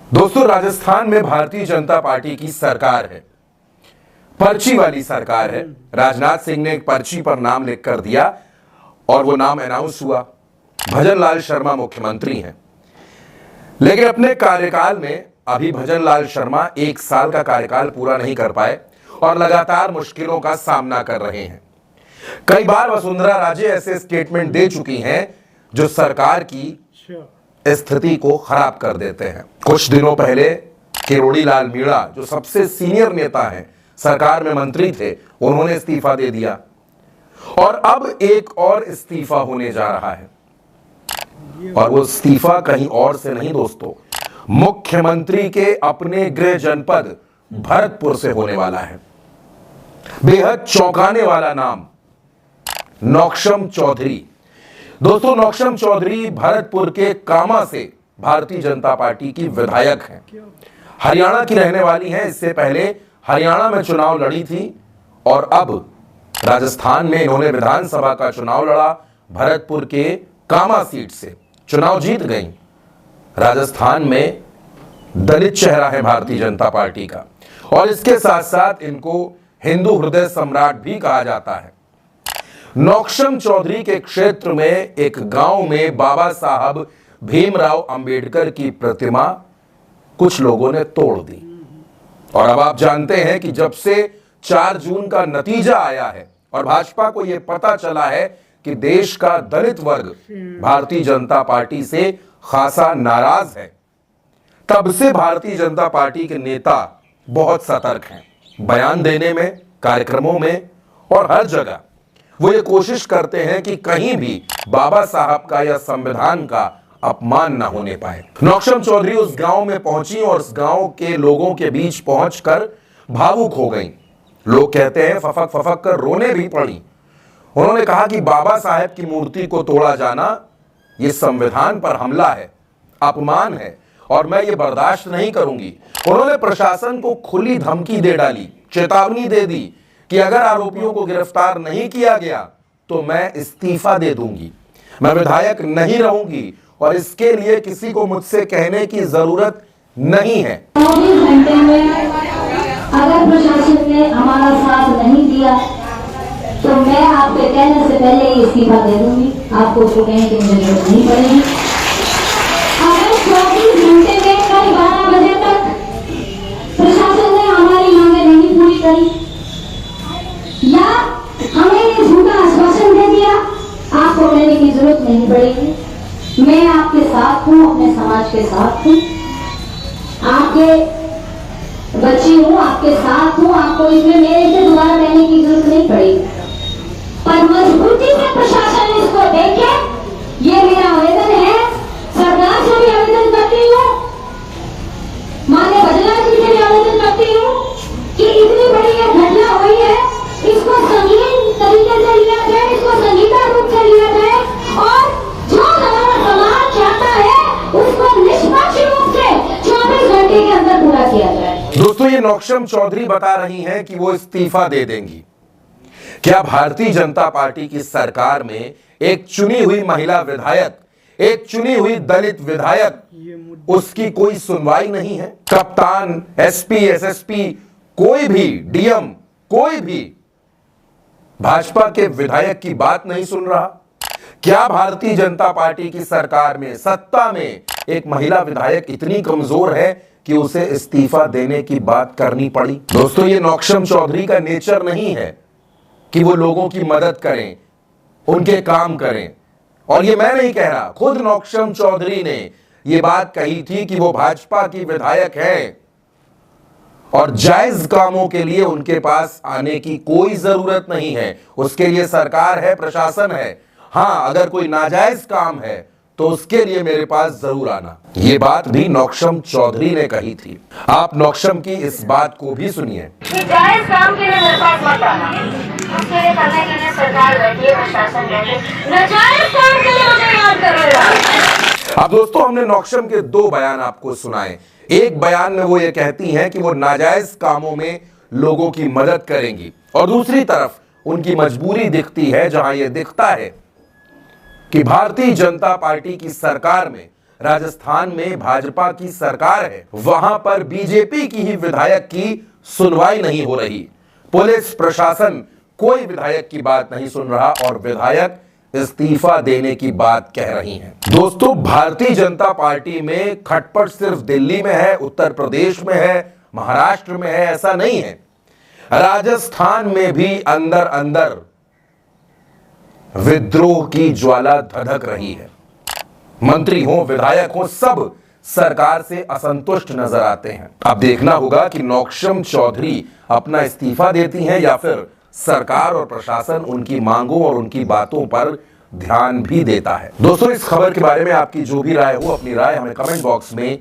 दोस्तों, राजस्थान में भारतीय जनता पार्टी की सरकार है, पर्ची वाली सरकार है। राजनाथ सिंह ने एक पर्ची पर नाम लिख कर दिया और वो नाम अनाउंस हुआ। भजन लाल शर्मा मुख्यमंत्री हैं, लेकिन अपने कार्यकाल में अभी भजन लाल शर्मा 1 साल का कार्यकाल पूरा नहीं कर पाए और लगातार मुश्किलों का सामना कर रहे हैं। कई बार वसुंधरा राजे ऐसे स्टेटमेंट दे चुकी हैं जो सरकार की स्थिति को खराब कर देते हैं। कुछ दिनों पहले किरोड़ी लाल मीणा, जो सबसे सीनियर नेता हैं, सरकार में मंत्री थे, उन्होंने इस्तीफा दे दिया और अब एक और इस्तीफा होने जा रहा है। और वो इस्तीफा कहीं और से नहीं दोस्तों, मुख्यमंत्री के अपने गृह जनपद भरतपुर से होने वाला है। बेहद चौंकाने वाला नाम, नौक्षम चौधरी। दोस्तों, नौक्षम चौधरी भरतपुर के कामा से भारतीय जनता पार्टी की विधायक हैं। हरियाणा की रहने वाली हैं। इससे पहले हरियाणा में चुनाव लड़ी थी और अब राजस्थान में इन्होंने विधानसभा का चुनाव लड़ा। भरतपुर के कामा सीट से चुनाव जीत गई। राजस्थान में दलित चेहरा है भारतीय जनता पार्टी का और इसके साथ साथ इनको हिंदू हृदय सम्राट भी कहा जाता है। नौक्षम चौधरी के क्षेत्र में एक गांव में बाबा साहब भीमराव अंबेडकर की प्रतिमा कुछ लोगों ने तोड़ दी और अब आप जानते हैं कि जब से 4 जून का नतीजा आया है और भाजपा को यह पता चला है कि देश का दलित वर्ग भारतीय जनता पार्टी से खासा नाराज है, तब से भारतीय जनता पार्टी के नेता बहुत सतर्क हैं। बयान देने में, कार्यक्रमों में और हर जगह वो ये कोशिश करते हैं कि कहीं भी बाबा साहब का या संविधान का अपमान ना होने पाए। नौक्षम चौधरी उस गांव में पहुंची और उस गांव के लोगों के बीच पहुंचकर भावुक हो गई। लोग कहते हैं फफक फफक कर रोने भी पड़ी। उन्होंने कहा कि बाबा साहब की मूर्ति को तोड़ा जाना ये संविधान पर हमला है, अपमान है और मैं ये बर्दाश्त नहीं करूंगी। उन्होंने प्रशासन को खुली धमकी दे डाली, चेतावनी दे दी कि अगर आरोपियों को गिरफ्तार नहीं किया गया तो मैं इस्तीफा दे दूंगी, मैं विधायक नहीं रहूंगी और इसके लिए किसी को मुझसे कहने की जरूरत नहीं है। 24 घंटे में अगर प्रशासन ने हमारा साथ नहीं दिया तो मैं आपके कहने से पहले ही इस्तीफा दे दूंगी। आपको उसको कहने की मुझे जरूरत नहीं पड़ेगी। अगर 24 घंटे में कल 12 बजे तक प्रशासन ने हमारी मांगे नहीं पूरी करी या हमें ये झूठा आश्वासन दे दिया, आपको कहने की जरूरत नहीं पड़ेगी। मैं आपके साथ हूँ, अपने समाज के साथ हूँ, आपके बच्ची हूँ, आपके साथ हूँ। आपको इसमें मेरे से दोबारा कहने की जरूरत नहीं पड़ेगी, पर मजबूती से प्रशासन इसको देखे, ये मेरा आवेदन है। सरकार से भी आवेदन करती हूँ, माननीय भजनलाल जी से भी आवेदन करती हूँ कि इतनी बड़ी ये घटना हुई है, इसको संगीन तरीके से लिया जाए, इसको संगीता रूप से लिया जाए और जो हमारा समाज चाहता है उसको निष्पक्ष रूप से 24 घंटे के अंदर पूरा किया जाए। दोस्तों, ये नौक्षम चौधरी बता रही हैं कि वो इस्तीफा दे देंगी। क्या भारतीय जनता पार्टी की सरकार में एक चुनी हुई महिला विधायक, एक चुनी हुई दलित विधायक, उसकी कोई सुनवाई नहीं है? कप्तान, एसपी, एसएसपी, कोई भी डीएम, कोई भी भाजपा के विधायक की बात नहीं सुन रहा? क्या भारतीय जनता पार्टी की सरकार में, सत्ता में एक महिला विधायक इतनी कमजोर है कि उसे इस्तीफा देने की बात करनी पड़ी? दोस्तों, ये नौक्षम चौधरी का नेचर नहीं है कि वो लोगों की मदद करें, उनके काम करें। और ये मैं नहीं कह रहा, खुद नौक्षम चौधरी ने ये बात कही थी कि वो भाजपा की विधायक है और जायज कामों के लिए उनके पास आने की कोई जरूरत नहीं है। उसके लिए सरकार है, प्रशासन है। हाँ, अगर कोई नाजायज काम है तो उसके लिए मेरे पास जरूर आना। ये बात भी नौक्षम चौधरी ने कही थी। आप नौक्षम की इस बात को भी सुनिए। जायज काम के लिए मेरे पास मत आना, उसके लिए करने के लिए सरकार बैठी है, प्रशासन बैठे, नाजायज काम के लिए मुझे याद कर रहे। अब दोस्तों, हमने नौक्षम के 2 बयान आपको सुनाए। एक बयान में वो ये कहती हैं कि वो नाजायज कामों में लोगों की मदद करेंगी और दूसरी तरफ उनकी मजबूरी दिखती है, जहां ये दिखता है कि भारतीय जनता पार्टी की सरकार में राजस्थान में भाजपा की सरकार है, वहां पर बीजेपी की ही विधायक की सुनवाई नहीं हो रही। पुलिस प्रशासन कोई विधायक की बात नहीं सुन रहा और विधायक इस्तीफा देने की बात कह रही हैं। दोस्तों, भारतीय जनता पार्टी में खटपट सिर्फ दिल्ली में है, उत्तर प्रदेश में है, महाराष्ट्र में है, ऐसा नहीं है। राजस्थान में भी अंदर अंदर विद्रोह की ज्वाला धधक रही है। मंत्री हो, विधायक हो, सब सरकार से असंतुष्ट नजर आते हैं। अब देखना होगा कि नौक्षम चौधरी अपना इस्तीफा देती हैं या फिर सरकार और प्रशासन उनकी मांगों और उनकी बातों पर ध्यान भी देता है। दोस्तों, इस खबर के बारे में आपकी जो भी राय हो, अपनी राय हमें कमेंट बॉक्स में